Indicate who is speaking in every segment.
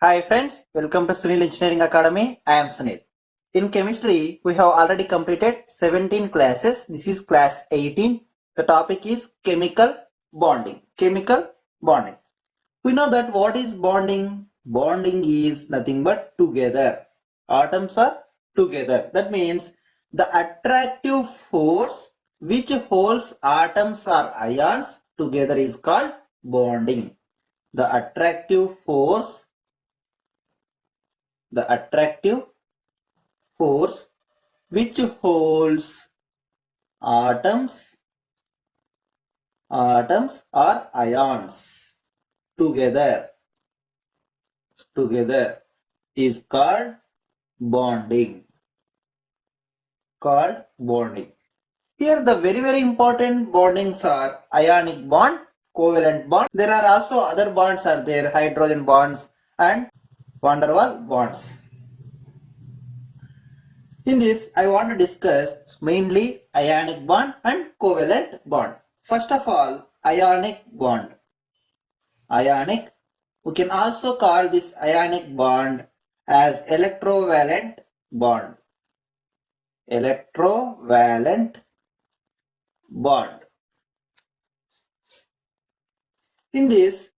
Speaker 1: Hi friends, welcome to Sunil Engineering Academy. I am Sunil. In chemistry, we have already completed 17 classes. This is class 18. The topic is chemical bonding. Chemical bonding. We know that what is bonding? Bonding is nothing but together. Atoms are together. That means the attractive force which holds atoms or ions together is called bonding. The attractive force which holds atoms or ions together is called bonding. Here the very important bondings are ionic bond, covalent bond. There are also other bonds are there, hydrogen bonds and van der Waals bonds. In this, I want to discuss mainly ionic bond and covalent bond. First of all, ionic bond. Ionic, we can also call this ionic bond as electrovalent bond. Electrovalent bond. In this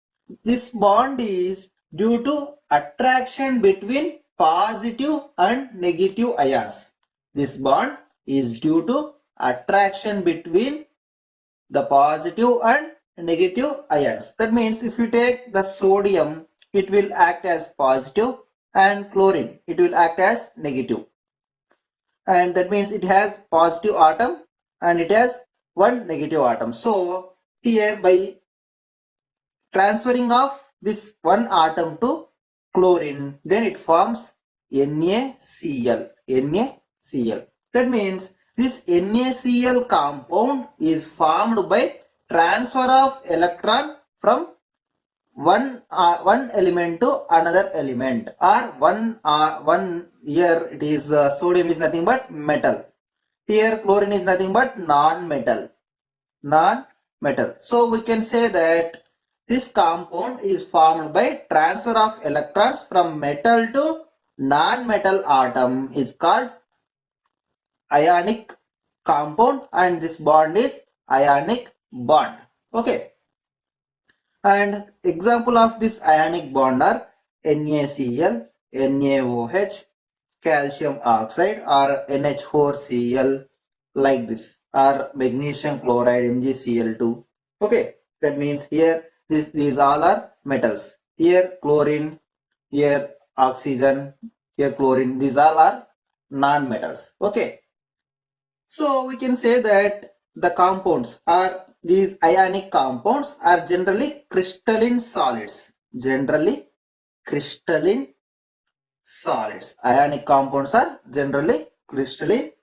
Speaker 1: bond is due to attraction between positive and negative ions. This bond is due to attraction between the positive and negative ions. That means if you take the sodium, it will act as positive, and chlorine, it will act as negative. And that means it has positive atom and it has one negative atom. So here by transferring of this one atom to chlorine, then it forms NaCl. That means this NaCl compound is formed by transfer of electron from one element to another element, or one here it is sodium is nothing but metal. Here chlorine is nothing but non-metal. So we can say that this compound is formed by transfer of electrons from metal to non-metal atom is called ionic compound, and this bond is ionic bond. Okay. And example of this ionic bond are NaCl, NaOH, calcium oxide, or NH4Cl, like this, or magnesium chloride, MgCl2. Okay, that means here these all are metals. Here chlorine, here oxygen, here chlorine, these all are non-metals. Okay, so we can say that the compounds are these ionic compounds are generally crystalline solids. Ionic compounds are generally crystalline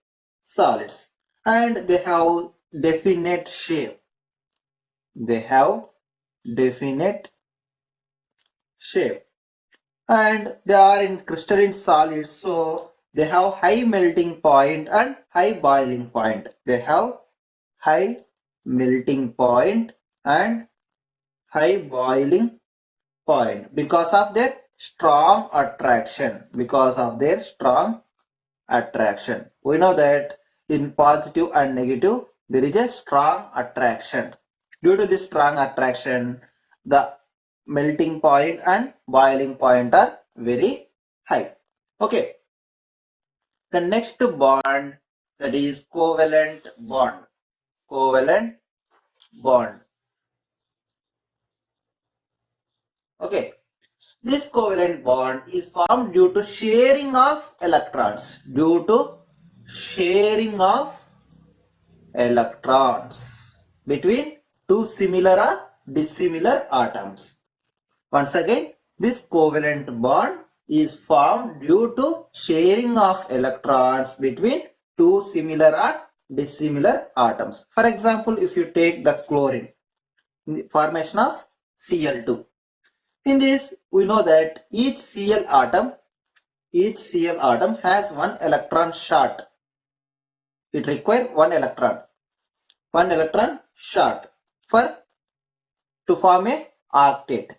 Speaker 1: solids, and they have definite shape. And they are in crystalline solids, so they have high melting point and high boiling point. Because of their strong attraction. We know that in positive and negative there is a strong attraction. Due to this strong attraction, the melting point and boiling point are very high. Okay. The next bond, that is covalent bond. Okay. This covalent bond is formed due to sharing of electrons. Between two similar or dissimilar atoms. Once again, this covalent bond is formed due to sharing of electrons between two similar or dissimilar atoms. For example, if you take the chlorine, formation of Cl2. In this, we know that each Cl atom has one electron short. It requires one electron short to form a octet.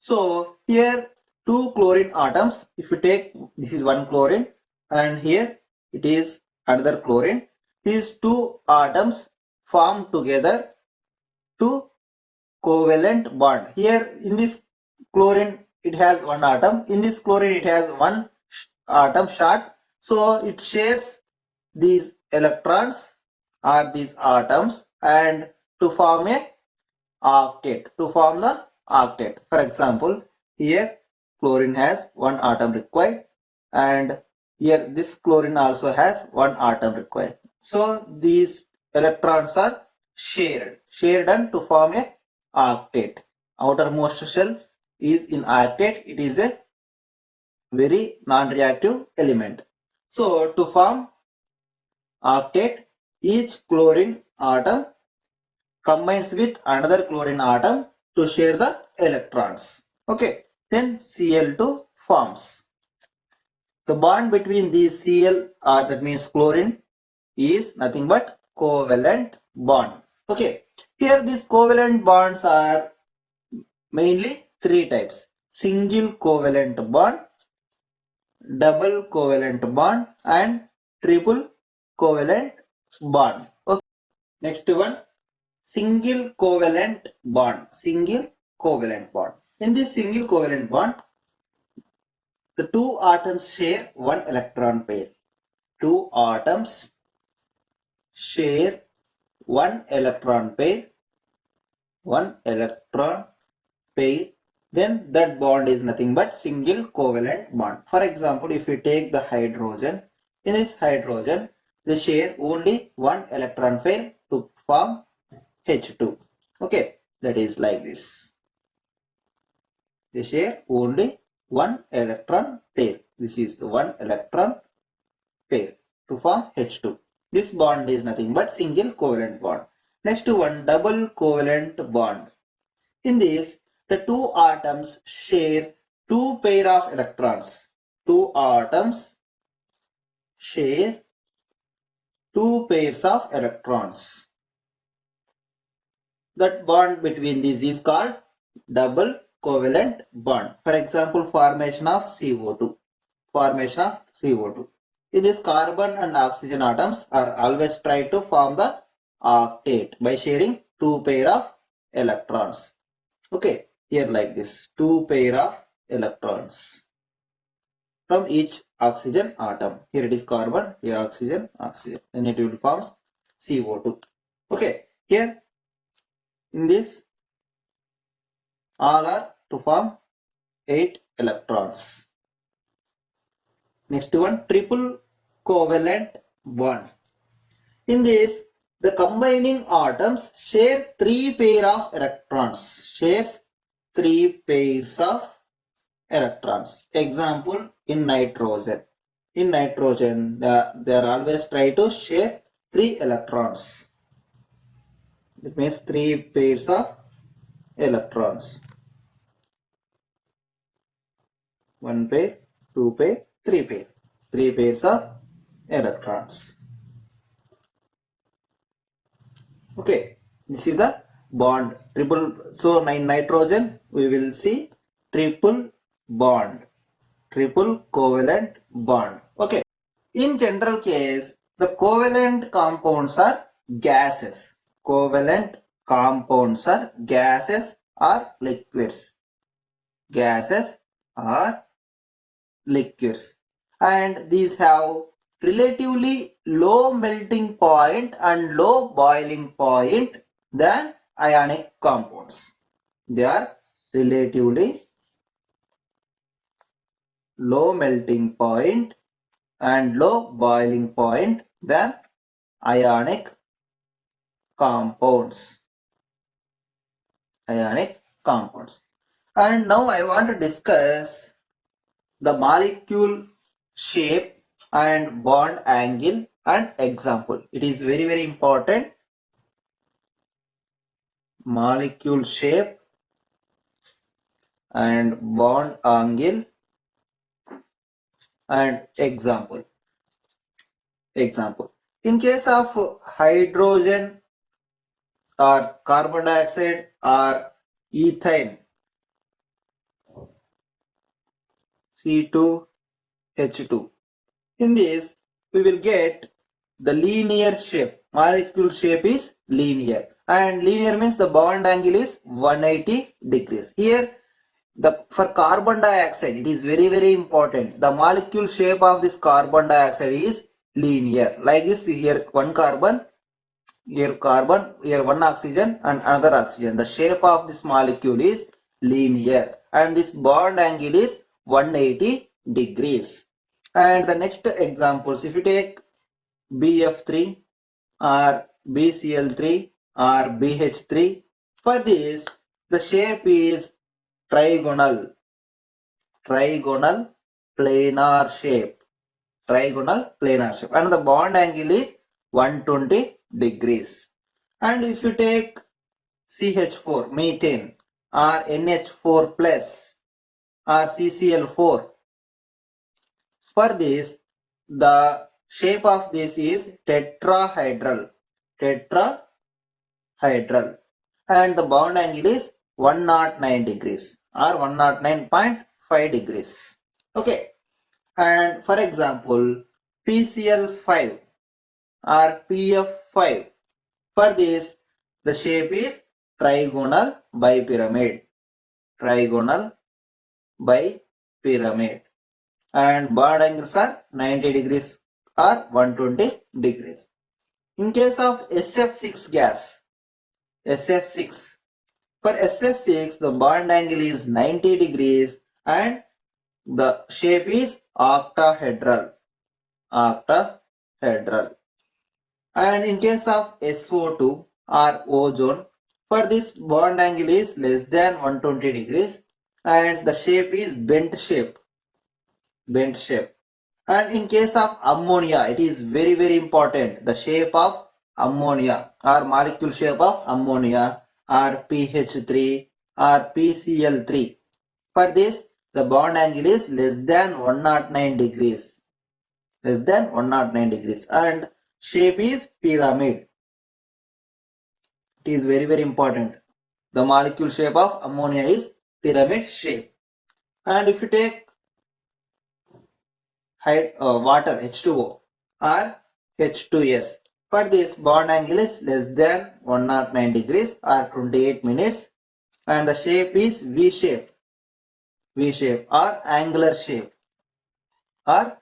Speaker 1: So here two chlorine atoms. If you take, this is one chlorine and here it is another chlorine. These two atoms form together to covalent bond. Here in this chlorine it has one atom, in this chlorine it has one atom short, so it shares these electrons or these atoms and to form a octet, to form the octet. For example, here chlorine has one atom required and here this chlorine also has one atom required. So these electrons are shared and to form a octet. Outermost shell is in octet. It is a very non-reactive element. So to form octet, each chlorine atom combines with another chlorine atom to share the electrons. Okay, then Cl2 forms. The bond between these Cl, or that means chlorine, is nothing but covalent bond. Okay, here these covalent bonds are mainly three types: single covalent bond, double covalent bond, and triple covalent bond. Okay, next one, single covalent bond. Single covalent bond. In this single covalent bond, the two atoms share one electron pair. Two atoms share one electron pair. One electron pair. Then that bond is nothing but single covalent bond. For example, if we take the hydrogen, in this hydrogen, they share only one electron pair to form H2. Okay, that is like this. They share only one electron pair. This is the one electron pair to form H2. This bond is nothing but single covalent bond. Next one, double covalent bond. In this, the two atoms share two pair of electrons. Two atoms share two pairs of electrons. That bond between these is called double covalent bond. For example, formation of CO2. Formation of CO2. In this, carbon and oxygen atoms are always try to form the octet by sharing two pair of electrons. Okay, here like this, two pair of electrons from each oxygen atom. Here it is carbon, here oxygen, oxygen. Then it will form CO2. Okay, here in this, all are to form 8 electrons. Next one, triple covalent bond. In this, the combining atoms share three pair of electrons. Shares three pairs of electrons. Example, in nitrogen. In nitrogen, they are always try to share three electrons. It means three pairs of electrons. One pair, two pair, three pair. Three pairs of electrons. Okay, this is the bond. Triple. So in nitrogen, we will see triple bond. Triple covalent bond. Okay. In general case, the covalent compounds are gases. Covalent compounds are gases or liquids. Gases or liquids. And these have relatively low melting point and low boiling point than ionic compounds. They are relatively low melting point and low boiling point than ionic compounds. Ionic compounds. And now I want to discuss the molecule shape and bond angle and example. It is very, very important. Molecule shape and bond angle and example. Example. In case of hydrogen or carbon dioxide or ethane, C2H2. In this, we will get the linear shape. Molecule shape is linear, and linear means the bond angle is 180 degrees. Here, for carbon dioxide, it is very important. The molecule shape of this carbon dioxide is linear. Like this, here one carbon, here one oxygen and another oxygen. The shape of this molecule is linear, and this bond angle is 180 degrees. And the next examples, if you take BF3 or BCl3 or BH3, for this the shape is trigonal planar shape, and the bond angle is 120 degrees. And if you take CH4 methane or NH4 plus or CCl4, for this the shape of this is tetrahedral, and the bond angle is 109 degrees or 109.5 degrees. Okay, and for example PCl5 or PF5, for this the shape is trigonal bipyramid, and bond angles are 90 degrees or 120 degrees. In case of SF6 gas, SF6, for SF6 the bond angle is 90 degrees and the shape is octahedral. And in case of SO2 or ozone, for this bond angle is less than 120 degrees and the shape is bent shape. And in case of ammonia, it is very important. The shape of ammonia or molecule shape of ammonia or PH3 or PCl3. For this, the bond angle is less than 109 degrees. And shape is pyramid. It is very important. The molecule shape of ammonia is pyramid shape. And if you take water H2O or H2S, for this bond angle is less than 109 degrees or 28 minutes, and the shape is V shape or angular shape, and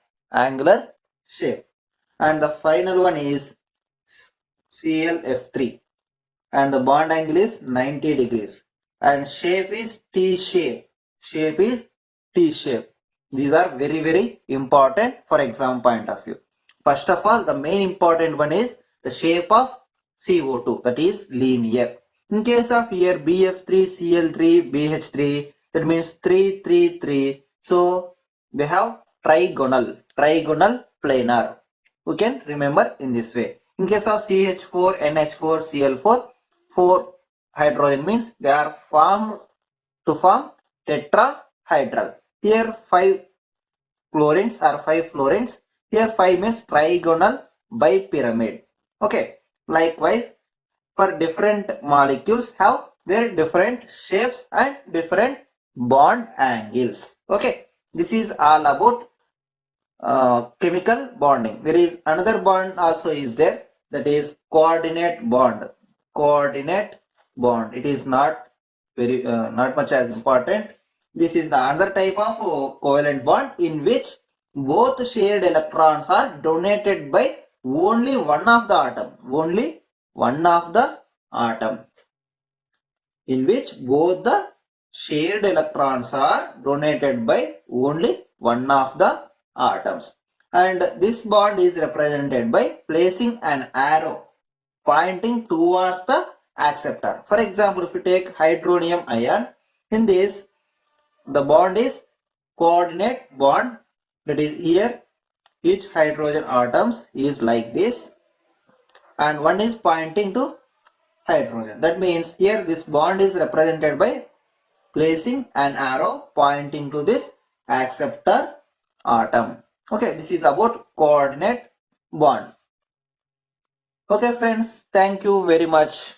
Speaker 1: the final one is ClF3, and the bond angle is 90 degrees and shape is T shape. These are very important for exam point of view. First of all, the main important one is the shape of CO2, that is linear. In case of here BF3, CL3, BH3, that means 3 so they have trigonal planar. We can remember in this way. In case of CH4, NH4, CL4, 4 hydrogen means they are formed to form tetrahedral. Here 5 fluorines are 5 fluorines. Here 5 means trigonal bipyramid. Okay. Likewise, for different molecules have their different shapes and different bond angles. Okay. This is all about chemical bonding. There is another bond also is there, that is coordinate bond. It is not much as important. This is the another type of covalent bond in which both shared electrons are donated by only one of the atom. In which both the shared electrons are donated by only one of the atoms. And this bond is represented by placing an arrow pointing towards the acceptor. For example, if you take hydronium ion, in this the bond is coordinate bond, that is here each hydrogen atoms is like this and one is pointing to hydrogen. That means here this bond is represented by placing an arrow pointing to this acceptor atom. Okay, this is about coordinate bond. Okay friends, thank you very much.